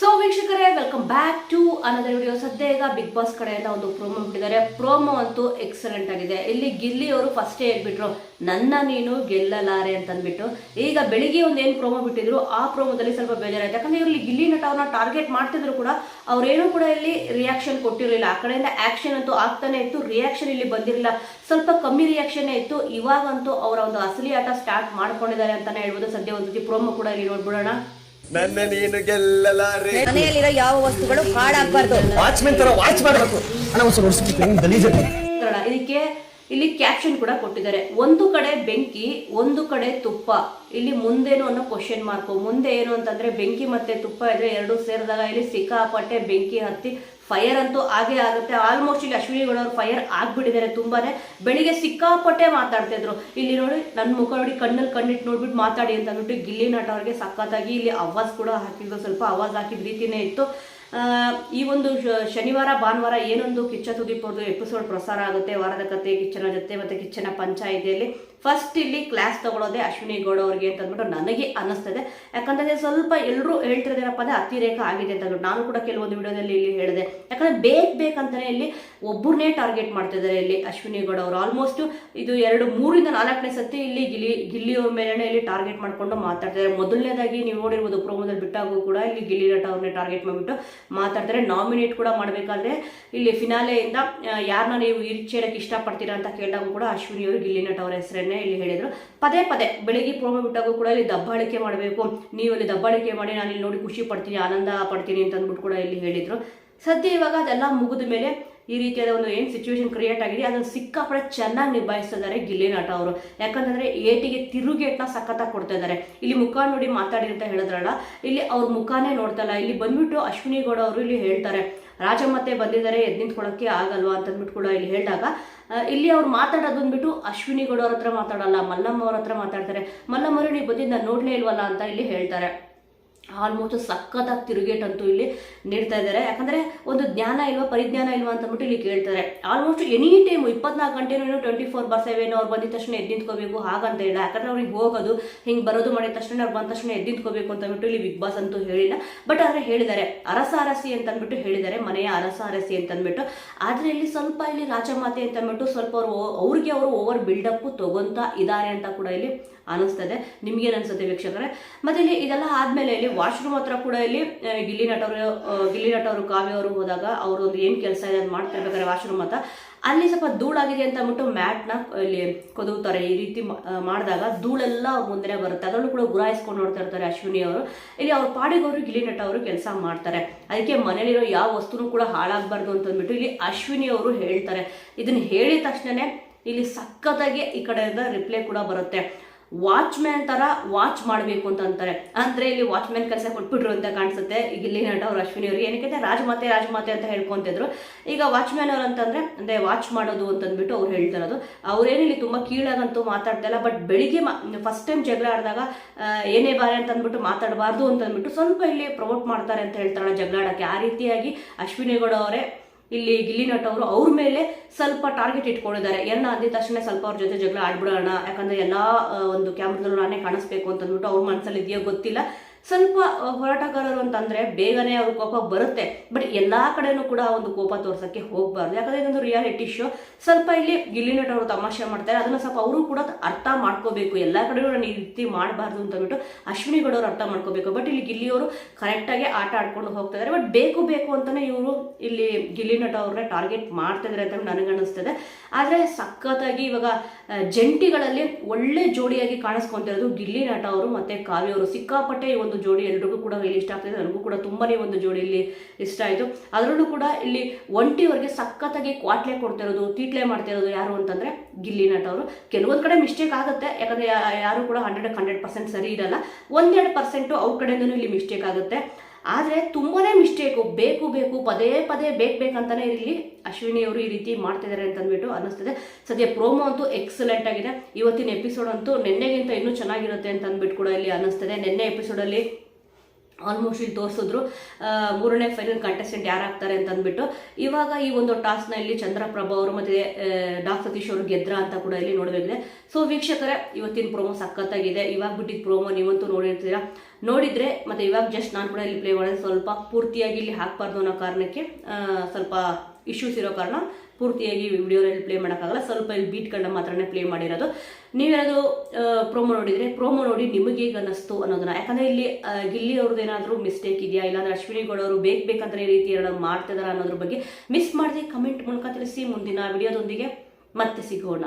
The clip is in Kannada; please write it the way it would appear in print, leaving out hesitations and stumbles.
ಸೊ ವೀಕ್ಷಕರೇ, welcome back to another video. ಸದ್ಯ ಈಗ ಬಿಗ್ ಬಾಸ್ ಕಡೆಯಿಂದ ಒಂದು ಪ್ರೋಮೋ ಬಿಟ್ಟಿದ್ದಾರೆ. ಪ್ರೋಮೋ ಅಂತೂ ಎಕ್ಸಲೆಂಟ್ ಆಗಿದೆ. ಇಲ್ಲಿ ಗಿಲ್ಲಿ ಅವರು ಫಸ್ಟ್ ಹೇಳ್ಬಿಟ್ರು, ನನ್ನ ನೀನು ಗೆಲ್ಲಲಾರೆ ಅಂತ ಅಂದ್ಬಿಟ್ಟು. ಈಗ ಬೆಳಿಗ್ಗೆ ಒಂದು ಏನು ಪ್ರೋಮೋ ಬಿಟ್ಟಿದ್ರು, ಆ ಪ್ರೋಮೋದಲ್ಲಿ ಸ್ವಲ್ಪ ಬೇಜಾರಾಯ್ತು. ಯಾಕಂದ್ರೆ ಇಲ್ಲಿ ಗಿಲ್ಲಿ ನಟ ಅವ್ರನ್ನ ಟಾರ್ಗೆಟ್ ಮಾಡ್ತಿದ್ರು ಕೂಡ ಅವ್ರೇನು ಕೂಡ ಇಲ್ಲಿ ರಿಯಾಕ್ಷನ್ ಕೊಟ್ಟಿರಲಿಲ್ಲ. ಆ ಕಡೆಯಿಂದ ಆಕ್ಷನ್ ಅಂತೂ ಆಗ್ತಾನೆ ಇತ್ತು, ರಿಯಾಕ್ಷನ್ ಇಲ್ಲಿ ಬಂದಿರಲಿಲ್ಲ. ಸ್ವಲ್ಪ ಕಮ್ಮಿ ರಿಯಾಕ್ಷನ್ ಇತ್ತು. ಇವಾಗಂತೂ ಅವರ ಒಂದು ಅಸಲಿ ಆಟ ಸ್ಟಾರ್ಟ್ ಮಾಡ್ಕೊಂಡಿದ್ದಾರೆ ಅಂತಾನೆ ಹೇಳ್ಬೋದು. ಸದ್ಯ ಒಂದು ಪ್ರೊಮೋ ಕೂಡ ಇಲ್ಲಿ ನೋಡ್ಬಿಡೋಣ. ನನ್ನ ನೀನು ಗೆಲ್ಲಲಾರೆ. ಮನೆಯಲ್ಲಿರೋ ಯಾವ ವಸ್ತುಗಳು ಹಾಳಾಗಬಾರ್ದು. ವಾಚ್ಮೆನ್ ತರ ವಾಚ್ ಮಾಡಬೇಕು. ಇದಕ್ಕೆ ಇಲ್ಲಿ ಕ್ಯಾಪ್ಷನ್ ಕೂಡ ಕೊಟ್ಟಿದ್ದಾರೆ. ಒಂದು ಕಡೆ ಬೆಂಕಿ, ಒಂದು ಕಡೆ ತುಪ್ಪ. ಇಲ್ಲಿ ಮುಂದೇನು ಅನ್ನೋ ಕ್ವಶನ್ ಮಾರ್ಕ್. ಮುಂದೆ ಏನು ಅಂತಂದ್ರೆ ಬೆಂಕಿ ಮತ್ತೆ ತುಪ್ಪ ಇದ್ರೆ ಎರಡು ಸೇರಿದಾಗ ಇಲ್ಲಿ ಸಿಕ್ಕಾಪಟ್ಟೆ ಬೆಂಕಿ ಹತ್ತಿ ಫೈರ್ ಅಂತೂ ಆಗೇ ಆಗುತ್ತೆ. ಆಲ್ಮೋಸ್ಟ್ ಇಲ್ಲಿ ಅಶ್ವಿನಿ ಗೌಡ ಅವರು ಫೈರ್ ಆಗ್ಬಿಟ್ಟಿದ್ದಾರೆ ತುಂಬಾನೇ. ಬೆಳಿಗ್ಗೆ ಸಿಕ್ಕಾಪಟ್ಟೆ ಮಾತಾಡ್ತಿದ್ರು. ಇಲ್ಲಿ ನೋಡಿ ನನ್ನ ಮುಖ ನೋಡಿ, ಕಣ್ಣಲ್ಲಿ ಕಣ್ಣಿಟ್ಟು ನೋಡ್ಬಿಟ್ಟು ಮಾತಾಡಿ ಅಂತ ಅಂದ್ಬಿಟ್ಟು ಗಿಲ್ಲಿ ನಟ ಅವ್ರಿಗೆ ಸಖತ್ತಾಗಿ ಇಲ್ಲಿ ಆವಾಜ್ ಕೂಡ ಹಾಕಿದ್ರು. ಸ್ವಲ್ಪ ಆವಾಜ್ ಹಾಕಿದ ರೀತಿನೇ ಇತ್ತು. ಈ ಒಂದು ಶನಿವಾರ ಭಾನುವಾರ ಏನೊಂದು ಕಿಚ್ಚ ಸುದೀಪ್ ಅವ್ರದ್ದು ಎಪಿಸೋಡ್ ಪ್ರಸಾರ ಆಗುತ್ತೆ, ವಾರದ ಕತೆ, ಕಿಚ್ಚನ ಜೊತೆ ಮತ್ತೆ ಕಿಚ್ಚನ ಪಂಚಾಯಿತಿಯಲ್ಲಿ ಫಸ್ಟ್ ಇಲ್ಲಿ ಕ್ಲಾಸ್ ತಗೊಳ್ಳೋದೆ ಅಶ್ವಿನಿ ಗೌಡ ಅವ್ರಿಗೆ ಅಂತ ಅಂದ್ಬಿಟ್ಟು ನನಗೆ ಅನ್ನಿಸ್ತದೆ. ಯಾಕಂದ್ರೆ ಸ್ವಲ್ಪ ಎಲ್ಲರೂ ಹೇಳ್ತಿರೋದೇನಪ್ಪ ಅಂದ್ರೆ ಅತಿರೇಕ ಆಗಿದೆ ಅಂತ ಅಂದ್ಬಿಟ್ಟು ನಾನು ಕೂಡ ಕೆಲವೊಂದು ವಿಡಿಯೋದಲ್ಲಿ ಇಲ್ಲಿ ಹೇಳಿದೆ. ಯಾಕಂದ್ರೆ ಬೇಕಂತಾನೆ ಇಲ್ಲಿ ಒಬ್ಬರನ್ನೇ ಟಾರ್ಗೆಟ್ ಮಾಡ್ತಿದ್ದಾರೆ ಇಲ್ಲಿ ಅಶ್ವಿನಿ ಗೌಡ ಅವರು. ಆಲ್ಮೋಸ್ಟ್ ಇದು 3-4ನೇ ಸತಿ ಇಲ್ಲಿ ಗಿಲ್ಲಿಯವ್ರ ಮೇಲೆ ಇಲ್ಲಿ ಟಾರ್ಗೆಟ್ ಮಾಡ್ಕೊಂಡು ಮಾತಾಡ್ತಿದ್ದಾರೆ. ಮೊದಲನೇದಾಗಿ ನೀವು ನೋಡಿರ್ಬೋದು ಪ್ರೋಮೋದಲ್ಲಿ ಬಿಟ್ಟಾಗೂ ಕೂಡ ಇಲ್ಲಿ ಗಿಲ್ಲಿ ನಟ ಅವ್ರನ್ನೇ ಟಾರ್ಗೆಟ್ ಮಾಡಿಬಿಟ್ಟು ಮಾತಾಡ್ತಾರೆ. ನಾಮಿನೇಟ್ ಕೂಡ ಮಾಡಬೇಕಾದ್ರೆ ಇಲ್ಲಿ ಫಿನಾಲೆಯಿಂದ ಯಾರನ್ನ ನೀವು ಇರಿಚೇರಕ್ಕೆ ಇಷ್ಟಪಡ್ತೀರಾ ಅಂತ ಕೇಳಿದಾಗೂ ಕೂಡ ಅಶ್ವಿನಿ ಅವರು ಗಿಲ್ಲಿ ನಟ ಅವರ ಹೆಸರನ್ನೇ ಇಲ್ಲಿ ಹೇಳಿದ್ರು. ಪದೇ ಬೆಳಿಗ್ಗೆ ಪ್ರೋಮೋ ಬಿಟ್ಟಾಗೂ ಕೂಡ ಇಲ್ಲಿ ದಬ್ಬಾಳಿಕೆ ಮಾಡಬೇಕು, ನೀವು ಅಲ್ಲಿ ದಬ್ಬಾಳಿಕೆ ಮಾಡಿ ನಾನು ಇಲ್ಲಿ ನೋಡಿ ಖುಷಿ ಪಡ್ತೀನಿ, ಆನಂದ ಪಡ್ತೀನಿ ಅಂತ ಅಂದ್ಬಿಟ್ಟು ಕೂಡ ಇಲ್ಲಿ ಹೇಳಿದ್ರು. ಸದ್ಯ ಇವಾಗ ಅದೆಲ್ಲ ಮುಗಿದ ಮೇಲೆ ಈ ರೀತಿಯಾದ ಒಂದು ಏನು ಸಿಚುವೇಶನ್ ಕ್ರಿಯೇಟ್ ಆಗಿದೆ ಅದನ್ನು ಸಿಕ್ಕಾಪಟ್ಟೆ ಚೆನ್ನಾಗಿ ನಿಭಾಯಿಸ್ತಿದ್ದಾರೆ ಗಿಲ್ಲಿ ನಟ ಅವರು. ಯಾಕಂತಂದ್ರೆ ಏಟಿಗೆ ತಿರುಗೇಟ್ನ ಸಖತ್ತಾಗಿ ಕೊಡ್ತಾ ಇದ್ದಾರೆ. ಇಲ್ಲಿ ಮುಖ ನೋಡಿ ಮಾತಾಡಿ ಅಂತ ಹೇಳಿದ್ರಲ್ಲ, ಇಲ್ಲಿ ಅವ್ರ ಮುಖಾನೇ ನೋಡ್ತಾ ಇಲ್ಲ. ಇಲ್ಲಿ ಬಂದ್ಬಿಟ್ಟು ಅಶ್ವಿನಿ ಗೌಡ ಅವರು ಇಲ್ಲಿ ಹೇಳ್ತಾರೆ, ರಾಜಮ್ಮತ್ತೆ ಬಂದಿದ್ದಾರೆ, ಎದ್ದು ನಿಂತ್ಕೊಳ್ಳೋಕ್ಕೆ ಆಗಲ್ವಾ ಅಂತ ಅಂದ್ಬಿಟ್ಟು ಕೂಡ ಇಲ್ಲಿ ಹೇಳಿದಾಗ ಇಲ್ಲಿ ಅವ್ರು ಮಾತಾಡೋದು ಅಂದ್ಬಿಟ್ಟು ಅಶ್ವಿನಿ ಗೌಡ ಅವ್ರ ಹತ್ರ ಮಾತಾಡಲ್ಲ, ಮಲ್ಲಮ್ಮ ಅವ್ರ ಹತ್ರ ಮಾತಾಡ್ತಾರೆ. ಮಲ್ಲಮ್ಮ ಅವರು ನೀವು ಬಂದಿದ್ದು ನಾನು ನೋಡ್ಲೇ ಇಲ್ವಲ್ಲ ಅಂತ ಇಲ್ಲಿ ಹೇಳ್ತಾರೆ. ಆಲ್ಮೋಸ್ಟ್ ಸಕ್ಕತ್ತಾಗಿ ತಿರುಗೇಟ್ ಅಂತೂ ಇಲ್ಲಿ ನೀಡ್ತಾ ಇದ್ದಾರೆ. ಯಾಕಂದ್ರೆ ಒಂದು ಜ್ಞಾನ ಇಲ್ವಾ, ಪರಿಜ್ಞಾನ ಇಲ್ವಾ ಅಂತಂದ್ಬಿಟ್ಟು ಇಲ್ಲಿ ಕೇಳ್ತಾರೆ. ಆಲ್ಮೋಸ್ಟ್ ಎನಿ ಟೈಮ್ 24 ಗಂಟೆನೂ 24/7 ಅವ್ರು ಬಂದಿದ ತಕ್ಷಣ ಎದ್ದು ನಿಂತ್ಕೋಬೇಕು ಹಾಗಂತ ಇಲ್ಲ. ಯಾಕಂದ್ರೆ ಅವ್ರಿಗೆ ಹೋಗೋದು ಹಿಂಗೆ ಬರೋದು ಮಾಡಿದ ತಕ್ಷಣ ಅವ್ರು ಬಂದ ತಕ್ಷಣ ಎದ್ದು ನಿಂತ್ಕೋಬೇಕು ಅಂತ ಅಂದ್ಬಿಟ್ಟು ಇಲ್ಲಿ ಬಿಗ್ ಬಾಸ್ ಅಂತೂ ಹೇಳಿಲ್ಲ. ಬಟ್ ಆದರೆ ಹೇಳಿದ್ದಾರೆ ಅರಸಿ ಅಂತ ಅಂದ್ಬಿಟ್ಟು ಹೇಳಿದ್ದಾರೆ, ಮನೆಯ ಅರಸಿ ಅಂತ ಅಂದ್ಬಿಟ್ಟು. ಆದ್ರೆ ಇಲ್ಲಿ ಸ್ವಲ್ಪ ಇಲ್ಲಿ ರಾಜಮಾತೆ ಅಂತ ಅಂದ್ಬಿಟ್ಟು ಸ್ವಲ್ಪ ಅವ್ರಿಗೆ ಅವರು ಓವರ್ ಬಿಲ್ಡಪ್ ತಗೊಂತ ಇದ್ದಾರೆ ಅಂತ ಕೂಡ ಇಲ್ಲಿ ಅನಿಸ್ತದೆ. ನಿಮ್ಗೇನು ಅನ್ಸುತ್ತೆ ವೀಕ್ಷಕರೇ? ಮತ್ತೆ ಇಲ್ಲಿ ಇದೆಲ್ಲ ಆದ್ಮೇಲೆ ಇಲ್ಲಿ ವಾಶ್ರೂಮ್ ಹತ್ರ ಕೂಡ ಇಲ್ಲಿ ಗಿಲ್ಲಿ ನಟ ಅವರು ಕಾವ್ಯ ಅವರು ಹೋದಾಗ ಅವರು ಒಂದು ಏನು ಕೆಲಸ ಇದೆ ಅದು ಮಾಡ್ತಿರ್ಬೇಕಾದ್ರೆ ವಾಶ್ರೂಮ್ ಹತ್ರ ಅಲ್ಲಿ ಸ್ವಲ್ಪ ಧೂಳಾಗಿದೆ ಅಂತ ಅಂದ್ಬಿಟ್ಟು ಮ್ಯಾಟ್ನ ಇಲ್ಲಿ ಕೊದುತ್ತಾರೆ. ಈ ರೀತಿ ಮಾಡಿದಾಗ ಧೂಳೆಲ್ಲ ಅವ್ರ ಮುಂದೆ ಬರುತ್ತೆ. ಅದರಲ್ಲೂ ಕೂಡ ಗುರಾಯಿಸ್ಕೊಂಡು ನೋಡ್ತಾ ಇರ್ತಾರೆ ಅಶ್ವಿನಿ ಅವರು. ಇಲ್ಲಿ ಅವ್ರ ಪಾಡಿಗವರು ಗಿಲ್ಲಿ ನಟ ಅವರು ಕೆಲಸ ಮಾಡ್ತಾರೆ. ಅದಕ್ಕೆ ಮನೇಲಿರೋ ಯಾವ ವಸ್ತುನೂ ಕೂಡ ಹಾಳಾಗಬಾರ್ದು ಅಂತ ಅಂದ್ಬಿಟ್ಟು ಇಲ್ಲಿ ಅಶ್ವಿನಿ ಅವರು ಹೇಳ್ತಾರೆ. ಇದನ್ನ ಹೇಳಿದ ತಕ್ಷಣನೇ ಇಲ್ಲಿ ಸಖತ್ತಾಗಿ ಈ ಕಡೆಯಿಂದ ರಿಪ್ಲೈ ಕೂಡ ಬರುತ್ತೆ. ವಾಚ್ಮ್ಯಾನ್ ತರ ವಾಚ್ ಮಾಡಬೇಕು ಅಂತ ಅಂತಾರೆ. ಅಂದ್ರೆ ಇಲ್ಲಿ ವಾಚ್ಮ್ಯಾನ್ ಕೆಲಸ ಕೊಟ್ಬಿಟ್ರು ಅಂತ ಕಾಣಿಸುತ್ತೆ ಗಿಲ್ಲಿ ನಟ ಅವ್ರು ಅಶ್ವಿನಿ ಅವ್ರಿಗೆ. ಏನಕ್ಕೆ ರಾಜಮಾತೆ ಅಂತ ಹೇಳ್ಕೊಂತಿದ್ರು. ಈಗ ವಾಚ್ಮ್ಯಾನ್ ಅವ್ರು ಅಂತಂದ್ರೆ ಅಂದ್ರೆ ವಾಚ್ ಮಾಡೋದು ಅಂತಂದ್ಬಿಟ್ಟು ಅವ್ರು ಹೇಳ್ತಿರೋದು. ಅವ್ರೇನಿಲ್ಲಿ ತುಂಬಾ ಕೀಳಾಗಂತೂ ಮಾತಾಡ್ತಾ ಇಲ್ಲ. ಬಟ್ ಬೆಳಿಗ್ಗೆ ಫಸ್ಟ್ ಟೈಮ್ ಜಗಳ ಆಡಿದಾಗ ಏನೇ ಬಾರಿ ಅಂತ ಅಂದ್ಬಿಟ್ಟು ಮಾತಾಡಬಾರ್ದು ಅಂತ ಅಂದ್ಬಿಟ್ಟು ಸ್ವಲ್ಪ ಇಲ್ಲಿ ಪ್ರಮೋಟ್ ಮಾಡ್ತಾರೆ ಅಂತ ಹೇಳ್ತಾರಲ್ಲ ಜಗಳ ಆಡಕ್ಕೆ. ಆ ರೀತಿಯಾಗಿ ಅಶ್ವಿನಿ ಗೌಡ ಅವರೇ ಇಲ್ಲಿ ಗಿಲ್ಲಿ ನಟ ಅವರು ಅವ್ರ ಮೇಲೆ ಸ್ವಲ್ಪ ಟಾರ್ಗೆಟ್ ಇಟ್ಕೊಂಡಿದ್ದಾರೆ. ಏನ ಅಂದಿದ ತಕ್ಷಣ ಸ್ವಲ್ಪ ಅವ್ರ ಜೊತೆ ಜಗಳ ಆಡ್ಬಿಡೋಣ, ಯಾಕಂದ್ರೆ ಎಲ್ಲಾ ಒಂದು ಕ್ಯಾಮ್ರಾದಲ್ಲೂ ನಾನೇ ಕಾಣಿಸ್ಬೇಕು ಅಂತ ಅಂದ್ಬಿಟ್ಟು ಅವ್ರ ಮನಸ್ಸಲ್ಲಿ ಇದೆಯೋ ಗೊತ್ತಿಲ್ಲ. ಸ್ವಲ್ಪ ಹೋರಾಟಗಾರರು ಅಂತಂದ್ರೆ ಬೇಗನೆ ಅವ್ರ ಕೋಪ ಬರುತ್ತೆ. ಬಟ್ ಎಲ್ಲಾ ಕಡೆನೂ ಕೂಡ ಒಂದು ಕೋಪ ತೋರ್ಸಕ್ಕೆ ಹೋಗ್ಬಾರ್ದು. ಯಾಕಂದ್ರೆ ಇದೊಂದು ರಿಯಾಲಿಟಿ ಶೋ. ಸ್ವಲ್ಪ ಇಲ್ಲಿ ಗಿಲ್ಲಿ ನಟ ಅವರು ತಮಾಷೆ ಮಾಡ್ತಾರೆ, ಅದನ್ನ ಸ್ವಲ್ಪ ಅವರು ಕೂಡ ಅರ್ಥ ಮಾಡ್ಕೋಬೇಕು. ಎಲ್ಲಾ ಕಡೆನೂ ನಾನು ಈ ರೀತಿ ಮಾಡಬಾರ್ದು ಅಂತ ಅಂದ್ಬಿಟ್ಟು ಅಶ್ವಿನಿ ಗೌಡ ಅವರು ಅರ್ಥ ಮಾಡ್ಕೋಬೇಕು. ಬಟ್ ಇಲ್ಲಿ ಗಿಲ್ಲಿಯವರು ಕರೆಕ್ಟಾಗಿ ಆಟ ಆಡ್ಕೊಂಡು ಹೋಗ್ತಾ ಇದ್ದಾರೆ. ಬಟ್ ಬೇಕು ಅಂತಾನೆ ಇವರು ಇಲ್ಲಿ ಗಿಲ್ಲಿ ನಟ ಅವ್ರನ್ನ ಟಾರ್ಗೆಟ್ ಮಾಡ್ತಾ ಇದ್ದಾರೆ ಅಂತ ನನಗನ್ನಿಸ್ತದೆ. ಆದ್ರೆ ಸಖತ್ತಾಗಿ ಇವಾಗ ಜಂಟಿಗಳಲ್ಲಿ ಒಳ್ಳೆ ಜೋಡಿಯಾಗಿ ಕಾಣಿಸ್ಕೊಂತಿರೋದು ಗಿಲ್ಲಿ ನಟ ಅವರು ಮತ್ತೆ ಕಾವ್ಯ ಅವರು. ಸಿಕ್ಕಾಪಟ್ಟೆ ಈ ಒಂದು ಜೋಡಿ ಎಲ್ರಿಗೂ ಕೂಡ ಇಲ್ಲಿ ಇಷ್ಟ ಆಗ್ತಿದೆ. ನನಗೂ ಕೂಡ ತುಂಬಾನೇ ಒಂದು ಜೋಡಿ ಇಲ್ಲಿ ಇಷ್ಟ ಆಯಿತು. ಅದರಲ್ಲೂ ಕೂಡ ಇಲ್ಲಿ ಒಂಟಿಯವರಿಗೆ ಸಖತ್ತಾಗಿ ಕ್ವಾಟ್ಲೆ ಕೊಡ್ತಿರೋದು, ತೀಟ್ಲೆ ಮಾಡ್ತಿರೋದು ಯಾರು ಅಂತಂದ್ರೆ ಗಿಲ್ಲಿ ನಟ ಅವರು. ಕೆಲವೊಂದು ಕಡೆ ಮಿಸ್ಟೇಕ್ ಆಗುತ್ತೆ, ಯಾಕಂದ್ರೆ ಯಾರು ಕೂಡ 100% ಸರಿ ಇರಲ್ಲ. 1-2% ಅವ್ರ ಕಡೆಯಿಂದನೂ ಇಲ್ಲಿ ಮಿಸ್ಟೇಕ್ ಆಗುತ್ತೆ. ಆದರೆ ತುಂಬಾನೇ ಮಿಸ್ಟೇಕು ಬೇಕು ಪದೇ ಬೇಕಂತಾನೆ ಇಲ್ಲಿ ಅಶ್ವಿನಿ ಅವರು ಈ ರೀತಿ ಮಾಡ್ತಿದ್ದಾರೆ ಅಂತ ಅಂದ್ಬಿಟ್ಟು ಅನ್ನಿಸ್ತದೆ. ಸದ್ಯ ಪ್ರೋಮೋ ಅಂತೂ ಎಕ್ಸಲೆಂಟ್ ಆಗಿದೆ. ಇವತ್ತಿನ ಎಪಿಸೋಡ್ ಅಂತೂ ನಿನ್ನೆಗಿಂತ ಇನ್ನೂ ಚೆನ್ನಾಗಿರುತ್ತೆ ಅಂತ ಅಂದ್ಬಿಟ್ಟು ಕೂಡ ಇಲ್ಲಿ ಅನ್ನಿಸ್ತದೆ. ನಿನ್ನೆ ಎಪಿಸೋಡಲ್ಲಿ ಆಲ್ಮೋಸ್ಟ್ ಇಲ್ಲಿ ತೋರಿಸಿದ್ರು 3ನೇ ಫೈನಲ್ ಕಂಟೆಸ್ಟೆಂಟ್ ಯಾರಾಗ್ತಾರೆ ಅಂತ ಅಂದ್ಬಿಟ್ಟು. ಇವಾಗ ಈ ಒಂದು ಟಾಸ್ಕ್ನ ಇಲ್ಲಿ ಚಂದ್ರಪ್ರಭಾ ಅವರು ಮತ್ತೆ ಡಾಕ್ ಸತೀಶ್ ಅವರು ಗೆದ್ರ ಅಂತ ಕೂಡ ಇಲ್ಲಿ ನೋಡಬೇಕಿದೆ. ಸೊ ವೀಕ್ಷಕರೇ, ಇವತ್ತಿನ ಪ್ರೋಮೋ ಸಖತ್ತಾಗಿದೆ. ಇವಾಗ ಬಿಟ್ಟಿದ್ದ ಪ್ರೋಮೋ ನೀವಂತೂ ನೋಡಿರ್ತೀರಾ. ನೋಡಿದ್ರೆ ಮತ್ತೆ ಇವಾಗ ಜಸ್ಟ್ ನಾನು ಕೂಡ ಇಲ್ಲಿ ಪ್ಲೇ ಮಾಡೋದು ಸ್ವಲ್ಪ ಪೂರ್ತಿಯಾಗಿ ಇಲ್ಲಿ ಹಾಕಬಾರ್ದು ಅನ್ನೋ ಕಾರಣಕ್ಕೆ ಸ್ವಲ್ಪ ಇಶ್ಯೂಸ್ ಇರೋ ಕಾರಣ ಪೂರ್ತಿಯಾಗಿ ವಿಡಿಯೋದಲ್ಲಿ ಪ್ಲೇ ಮಾಡೋಕ್ಕಾಗಲ್ಲ. ಸ್ವಲ್ಪ ಇಲ್ಲಿ ಬೀಟ್ಗಳನ್ನ ಮಾತ್ರನೇ ಪ್ಲೇ ಮಾಡಿರೋದು. ನೀವೇನಾದರೂ ಪ್ರೋಮೋ ನೋಡಿದರೆ ಪ್ರೋಮೋ ನೋಡಿ ನಿಮಗೆ ಹೇಗೆ ಅನ್ನಿಸ್ತು ಅನ್ನೋದನ್ನ, ಯಾಕಂದರೆ ಇಲ್ಲಿ ಗಿಲ್ಲಿ ಅವ್ರದ್ದು ಏನಾದರೂ ಮಿಸ್ಟೇಕ್ ಇದೆಯಾ, ಇಲ್ಲಾಂದ್ರೆ ಅಶ್ವಿನಿ ಗೌಡ ಅವರು ಬೇಕಂದ್ರೆ ಈ ರೀತಿ ಏನಾದ್ರು ಮಾಡ್ತಿದಾರ ಅನ್ನೋದ್ರ ಬಗ್ಗೆ ಮಿಸ್ ಮಾಡದೆ ಕಮೆಂಟ್ ಮೂಲಕ ತಿಳಿಸಿ. ಮುಂದಿನ ವಿಡಿಯೋದೊಂದಿಗೆ ಮತ್ತೆ ಸಿಗೋಣ.